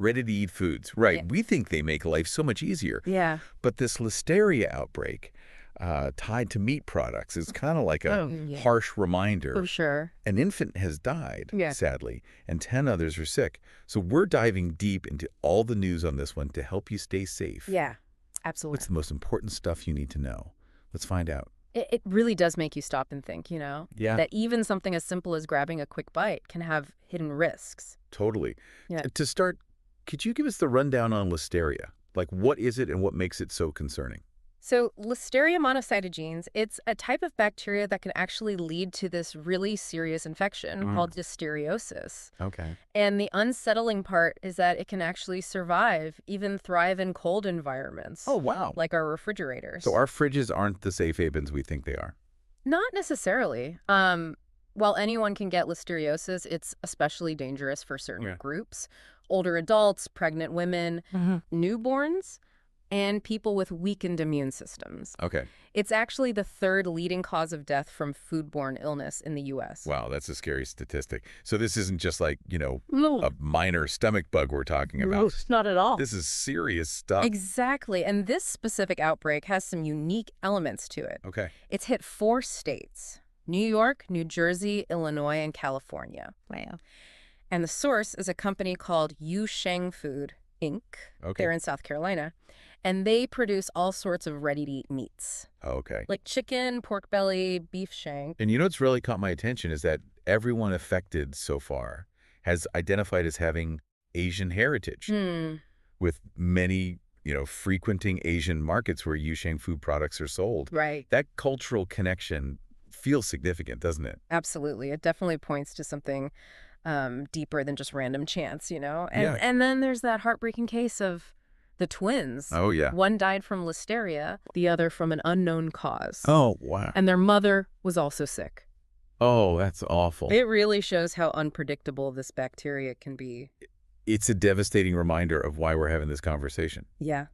Ready-to-eat foods. Right. Yeah. We think they make life so much easier. Yeah. But this Listeria outbreak tied to meat products is kind of like a Yeah. harsh reminder. For sure. An infant has died, Yeah. sadly, and 10 others are sick. So we're diving deep into all the news on this one to help you stay safe. Yeah, absolutely. What's the most important stuff you need to know? Let's find out. It really does make you stop and think, Yeah. that even something as simple as grabbing a quick bite can have hidden risks. Totally. Yeah. To start, could you give us the rundown on Listeria? Like, what is it and what makes it so concerning? So Listeria monocytogenes, it's a type of bacteria that can actually lead to this really serious infection called listeriosis. Okay. And the unsettling part is that it can actually survive, even thrive in cold environments. Oh, wow. Like our refrigerators. So our fridges aren't the safe havens we think they are. Not necessarily. While anyone can get listeriosis, it's especially dangerous for certain groups. Older adults, pregnant women, newborns, and people with weakened immune systems. Okay. It's actually the third leading cause of death from foodborne illness in the U.S. Wow, that's a scary statistic. So this isn't just like, No. a minor stomach bug we're talking about. Not at all. This is serious stuff. Exactly. And this specific outbreak has some unique elements to it. Okay. It's hit 4 states: New York, New Jersey, Illinois, and California. Wow. And the source is a company called Yu Shang Food, Inc. Okay. They're in South Carolina. And they produce all sorts of ready-to-eat meats. Okay. Like chicken, pork belly, beef shank. And what's really caught my attention is that everyone affected so far has identified as having Asian heritage, with many, frequenting Asian markets where Yu Shang Food products are sold. Right. That cultural connection feels significant, doesn't it? Absolutely. It definitely points to something deeper than just random chance, And, Yeah. and then there's that heartbreaking case of the twins. Oh, yeah. One died from listeria, the other from an unknown cause. Oh, wow. And their mother was also sick. Oh, that's awful. It really shows how unpredictable this bacteria can be. It's a devastating reminder of why we're having this conversation. Yeah.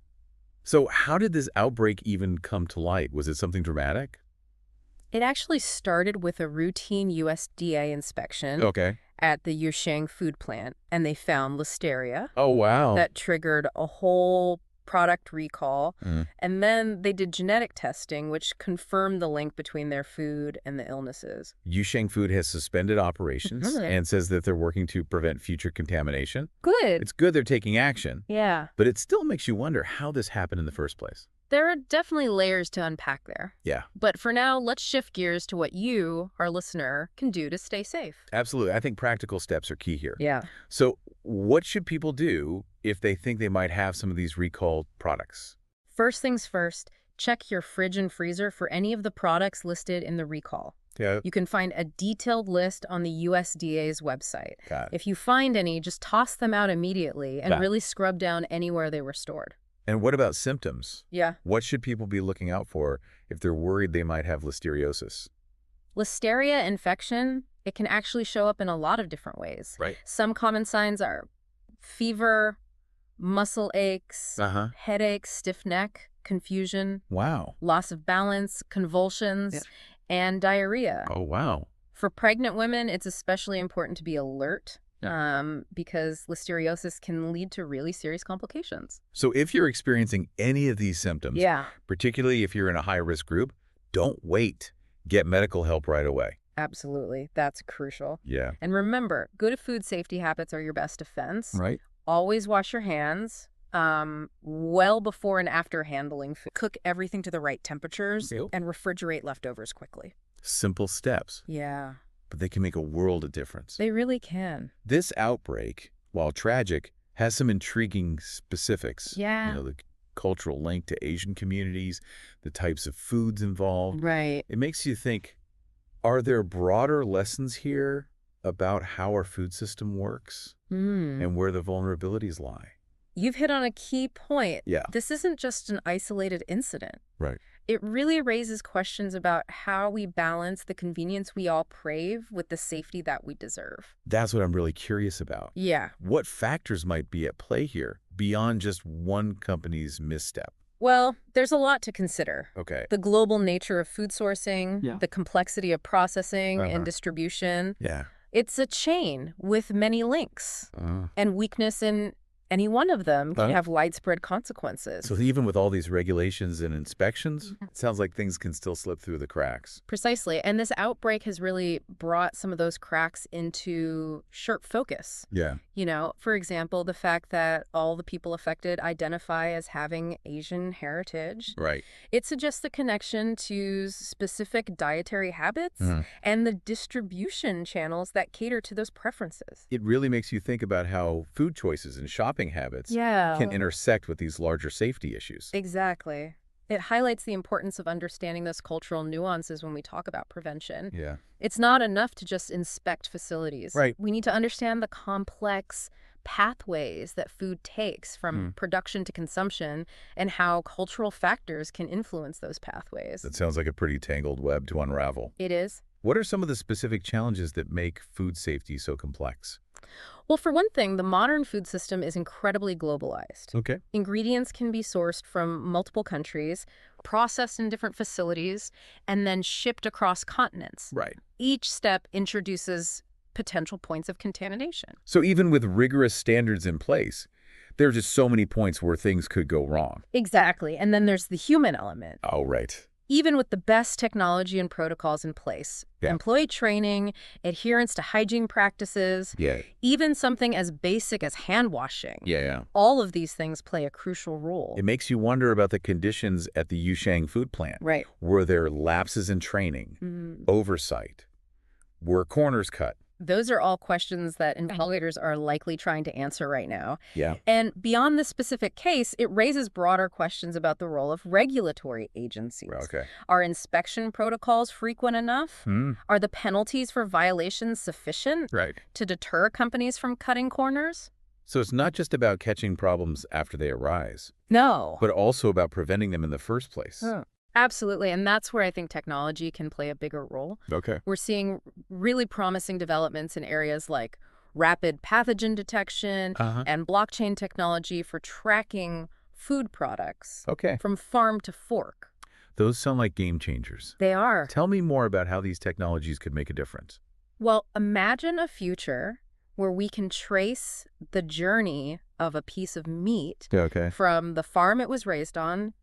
So how did this outbreak even come to light? Was it something dramatic? It actually started with a routine USDA inspection at the Yu Shang Food plant, and they found listeria. Oh, wow. That triggered a whole product recall. And then they did genetic testing, which confirmed the link between their food and the illnesses. Yu Shang Food has suspended operations and says that they're working to prevent future contamination. Good. It's good they're taking action. Yeah. But it still makes you wonder how this happened in the first place. There are definitely layers to unpack there. Yeah. But for now, let's shift gears to what you, our listener, can do to stay safe. Absolutely. I think practical steps are key here. Yeah. So what should people do if they think they might have some of these recalled products? First things first, check your fridge and freezer for any of the products listed in the recall. Yeah. You can find a detailed list on the USDA's website. Got it. If you find any, just toss them out immediately and really scrub down anywhere they were stored. And what about symptoms? Yeah. What should people be looking out for if they're worried they might have listeriosis? Listeria infection, it can actually show up in a lot of different ways. Right. Some common signs are fever, muscle aches, headaches, stiff neck, confusion, Wow. loss of balance, convulsions, and diarrhea. Oh, wow. For pregnant women, it's especially important to be alert. Because listeriosis can lead to really serious complications. So if you're experiencing any of these symptoms, particularly if you're in a high-risk group, don't wait. Get medical help right away. Absolutely. That's crucial. Yeah. And remember, good food safety habits are your best defense. Right. Always wash your hands well before and after handling food. Cook everything to the right temperatures and refrigerate leftovers quickly. Simple steps. Yeah. But they can make a world of difference. They really can. This outbreak, while tragic, has some intriguing specifics. Yeah. The cultural link to Asian communities, the types of foods involved. Right. It makes you think, are there broader lessons here about how our food system works and where the vulnerabilities lie? You've hit on a key point. Yeah. This isn't just an isolated incident. Right. It really raises questions about how we balance the convenience we all crave with the safety that we deserve. That's what I'm really curious about. Yeah. What factors might be at play here beyond just one company's misstep? Well, there's a lot to consider. Okay. The global nature of food sourcing, the complexity of processing and distribution. Yeah. It's a chain with many links and weakness in Any one of them can have widespread consequences. So even with all these regulations and inspections, it sounds like things can still slip through the cracks. Precisely. And this outbreak has really brought some of those cracks into sharp focus. Yeah. You know, for example, the fact that all the people affected identify as having Asian heritage. Right. It suggests the connection to specific dietary habits and the distribution channels that cater to those preferences. It really makes you think about how food choices and shopping habits Yeah. can intersect with these larger safety issues. Exactly. It highlights the importance of understanding those cultural nuances when we talk about prevention. Yeah. It's not enough to just inspect facilities. Right. We need to understand the complex pathways that food takes from production to consumption and how cultural factors can influence those pathways. That sounds like a pretty tangled web to unravel. It is. What are some of the specific challenges that make food safety so complex? Well, for one thing, the modern food system is incredibly globalized. Okay. Ingredients can be sourced from multiple countries, processed in different facilities, and then shipped across continents. Right. Each step introduces potential points of contamination. So even with rigorous standards in place, there are just so many points where things could go wrong. Exactly. And then there's the human element. Oh, right. Even with the best technology and protocols in place, employee training, adherence to hygiene practices, even something as basic as hand washing, all of these things play a crucial role. It makes you wonder about the conditions at the Yu Shang Food plant. Right. Were there lapses in training, oversight? Were corners cut? Those are all questions that investigators are likely trying to answer right now. Yeah. And beyond this specific case, it raises broader questions about the role of regulatory agencies. Okay. Are inspection protocols frequent enough? Are the penalties for violations sufficient to deter companies from cutting corners? So it's not just about catching problems after they arise. No. But also about preventing them in the first place. Absolutely, and that's where I think technology can play a bigger role. Okay. We're seeing really promising developments in areas like rapid pathogen detection and blockchain technology for tracking food products from farm to fork. Those sound like game changers. They are. Tell me more about how these technologies could make a difference. Well, imagine a future where we can trace the journey of a piece of meat from the farm it was raised on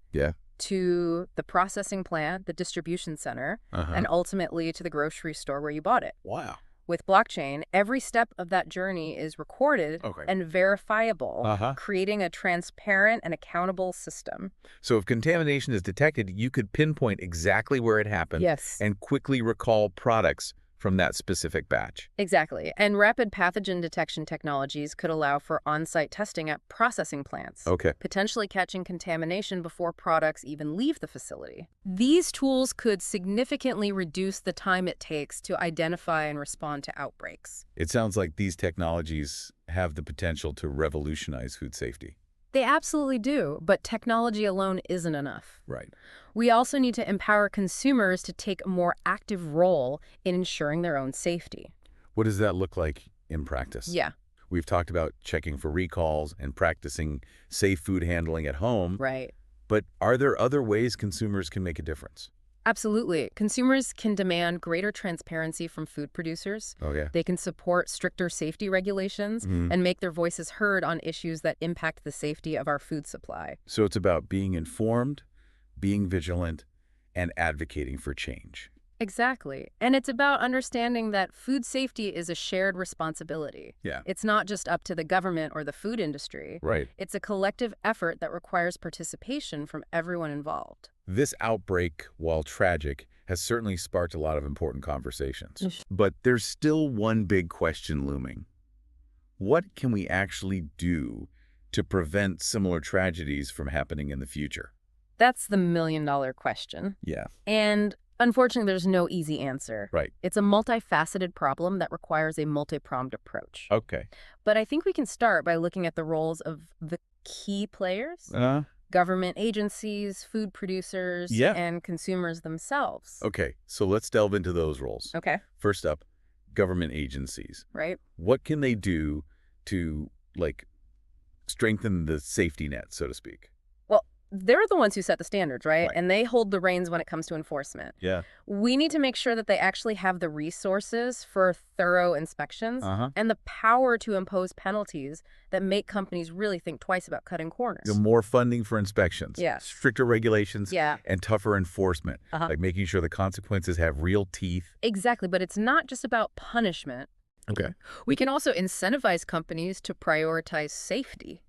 to the processing plant, the distribution center, and ultimately to the grocery store where you bought it. Wow. With blockchain, every step of that journey is recorded and verifiable, creating a transparent and accountable system. So if contamination is detected, you could pinpoint exactly where it happened and quickly recall products from that specific batch. Exactly. And rapid pathogen detection technologies could allow for on-site testing at processing plants, potentially catching contamination before products even leave the facility. These tools could significantly reduce the time it takes to identify and respond to outbreaks. It sounds like these technologies have the potential to revolutionize food safety. They absolutely do, but technology alone isn't enough. Right. We also need to empower consumers to take a more active role in ensuring their own safety. What does that look like in practice? Yeah. We've talked about checking for recalls and practicing safe food handling at home. Right. But are there other ways consumers can make a difference? Absolutely. Consumers can demand greater transparency from food producers. They can support stricter safety regulations and make their voices heard on issues that impact the safety of our food supply. So it's about being informed, being vigilant, and advocating for change. Exactly. And it's about understanding that food safety is a shared responsibility. It's not just up to the government or the food industry. Right. It's a collective effort that requires participation from everyone involved. This outbreak, while tragic, has certainly sparked a lot of important conversations. But there's still one big question looming. What can we actually do to prevent similar tragedies from happening in the future? That's the million-dollar question. Yeah. And unfortunately, there's no easy answer. Right. It's a multifaceted problem that requires a multi-pronged approach. Okay. But I think we can start by looking at the roles of the key players. Government agencies, food producers, and consumers themselves. Okay, so let's delve into those roles. Okay. First up, government agencies. Right. What can they do to, strengthen the safety net, so to speak? Well, they're the ones who set the standards, right? Right. And they hold the reins when it comes to enforcement. Yeah. We need to make sure that they actually have the resources for thorough inspections and the power to impose penalties that make companies really think twice about cutting corners. More funding for inspections, Yes. stricter regulations, Yeah. and tougher enforcement, like making sure the consequences have real teeth. Exactly, but it's not just about punishment. Okay. We can also incentivize companies to prioritize safety.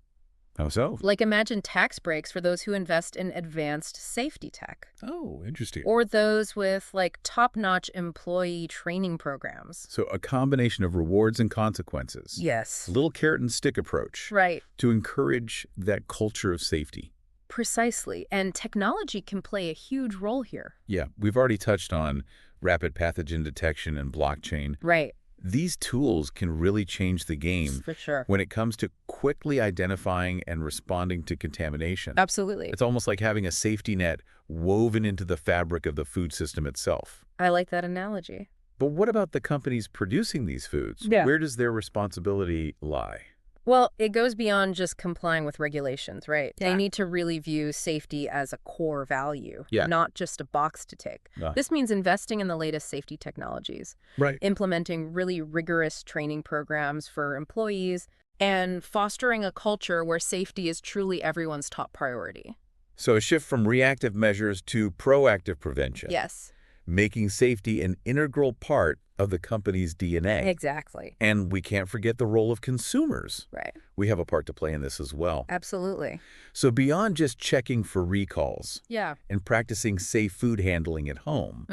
How so? Like imagine tax breaks for those who invest in advanced safety tech. Oh, interesting. Or those with like top-notch employee training programs. So a combination of rewards and consequences. Yes. A little carrot and stick approach. Right. To encourage that culture of safety. Precisely. And technology can play a huge role here. Yeah, we've already touched on rapid pathogen detection and blockchain. Right. These tools can really change the game For sure. when it comes to quickly identifying and responding to contamination. Absolutely. It's almost like having a safety net woven into the fabric of the food system itself. I like that analogy. But what about the companies producing these foods? Yeah. Where does their responsibility lie? Well, it goes beyond just complying with regulations, right? Yeah. They need to really view safety as a core value, Yeah. not just a box to tick. This means investing in the latest safety technologies, Right. implementing really rigorous training programs for employees, and fostering a culture where safety is truly everyone's top priority. So a shift from reactive measures to proactive prevention. Yes. Making safety an integral part of the company's DNA. Exactly. And we can't forget the role of consumers. Right. We have a part to play in this as well. Absolutely. So beyond just checking for recalls Yeah. and practicing safe food handling at home,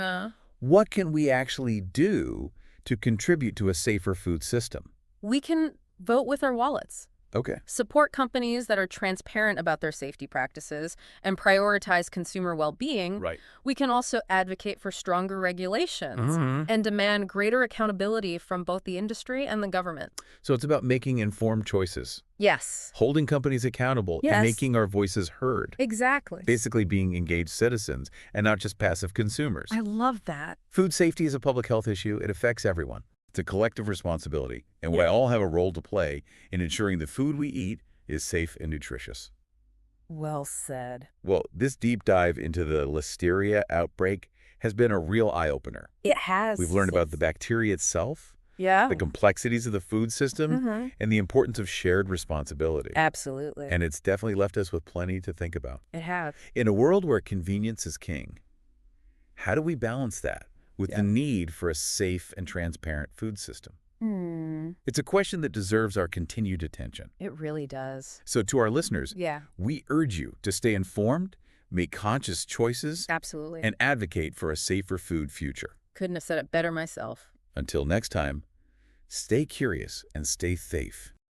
what can we actually do to contribute to a safer food system? We can vote with our wallets. Okay. Support companies that are transparent about their safety practices and prioritize consumer well-being. Right. We can also advocate for stronger regulations and demand greater accountability from both the industry and the government. So it's about making informed choices, Yes. holding companies accountable, Yes. and making our voices heard. Exactly. Basically being engaged citizens and not just passive consumers. I love that. Food safety is a public health issue. It affects everyone. It's a collective responsibility, and we all have a role to play in ensuring the food we eat is safe and nutritious. Well said. Well, this deep dive into the Listeria outbreak has been a real eye-opener. It has. We've learned about the bacteria itself, Yeah. the complexities of the food system, and the importance of shared responsibility. Absolutely. And it's definitely left us with plenty to think about. It has. In a world where convenience is king, how do we balance that with the need for a safe and transparent food system? It's a question that deserves our continued attention. It really does. So to our listeners, Yeah. we urge you to stay informed, make conscious choices, Absolutely. and advocate for a safer food future. Couldn't have said it better myself. Until next time, stay curious and stay safe.